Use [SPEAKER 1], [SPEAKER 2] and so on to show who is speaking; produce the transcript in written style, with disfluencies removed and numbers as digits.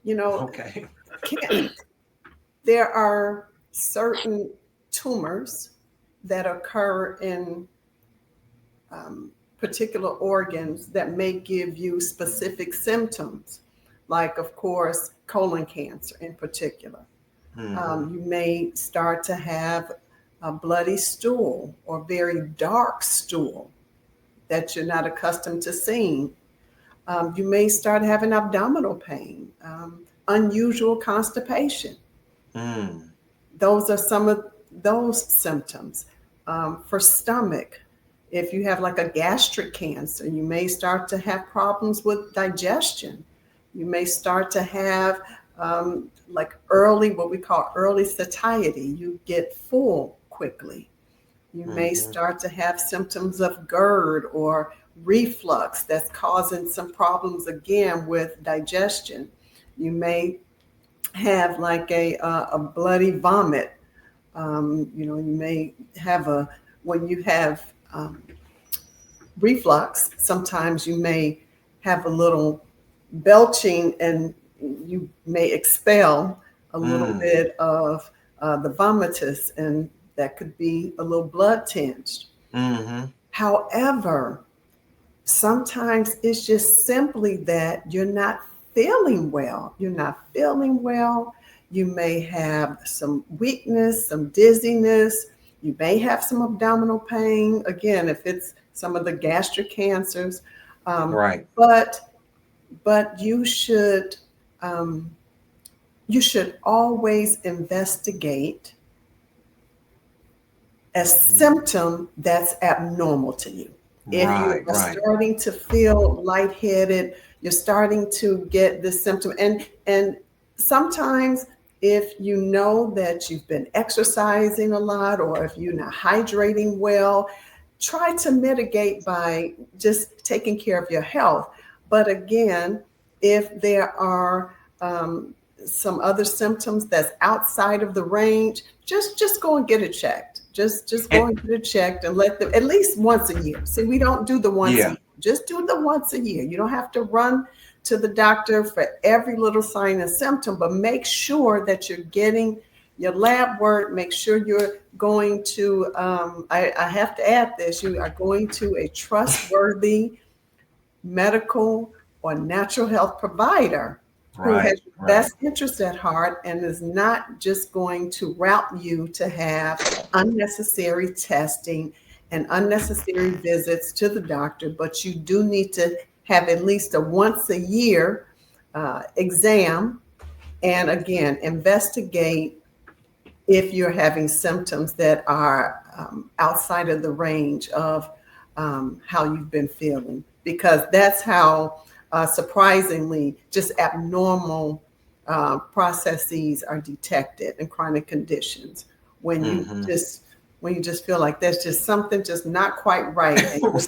[SPEAKER 1] You know,
[SPEAKER 2] Okay.
[SPEAKER 1] can, there are certain tumors that occur in particular organs that may give you specific symptoms, like, of course, colon cancer in particular.
[SPEAKER 2] Mm-hmm.
[SPEAKER 1] You may start to have a bloody stool or very dark stool that you're not accustomed to seeing. You may start having abdominal pain, unusual constipation.
[SPEAKER 2] Mm.
[SPEAKER 1] Those are some of those symptoms. For stomach, if you have like a gastric cancer, you may start to have problems with digestion. You may start to have like early, what we call early satiety. You get full quickly. You may
[SPEAKER 2] Mm-hmm.
[SPEAKER 1] start to have symptoms of GERD or reflux that's causing some problems again with digestion. You may have like a bloody vomit. You may have when you have reflux, sometimes you may have a little belching and you may expel a little
[SPEAKER 2] Mm.
[SPEAKER 1] bit of the vomitus, and that could be a little blood tinged.
[SPEAKER 2] Mm-hmm.
[SPEAKER 1] However, sometimes it's just simply that you're not feeling well. You're not feeling well. You may have some weakness, some dizziness. You may have some abdominal pain. Again, if it's some of the gastric cancers, um,
[SPEAKER 2] Right.
[SPEAKER 1] but but um, you should always investigate a
[SPEAKER 2] Mm-hmm.
[SPEAKER 1] symptom that's abnormal to you. If you
[SPEAKER 2] Right.
[SPEAKER 1] are
[SPEAKER 2] Right.
[SPEAKER 1] starting to feel lightheaded, you're starting to get this symptom, and sometimes if you know that you've been exercising a lot or if you're not hydrating well, try to mitigate by just taking care of your health. But again, if there are some other symptoms that's outside of the range, just go and get it checked. Just go
[SPEAKER 2] And
[SPEAKER 1] and get it checked and let them at least once a year. See, we don't do the once a
[SPEAKER 2] yeah.
[SPEAKER 1] year. Just do the once a year. You don't have to run to the doctor for every little sign and symptom, but make sure that you're getting your lab work. Make sure you're going to, I have to add this, you are going to a trustworthy medical or natural health provider who has
[SPEAKER 2] Right.
[SPEAKER 1] your
[SPEAKER 2] Right.
[SPEAKER 1] best interest at heart and is not just going to route you to have unnecessary testing and unnecessary visits to the doctor, but you do need to have at least a once a year exam. And again, investigate if you're having symptoms that are outside of the range of how you've been feeling, because that's how surprisingly just abnormal processes are detected in chronic conditions when you
[SPEAKER 2] Mm-hmm.
[SPEAKER 1] just when you just feel like there's just something just not quite right and you're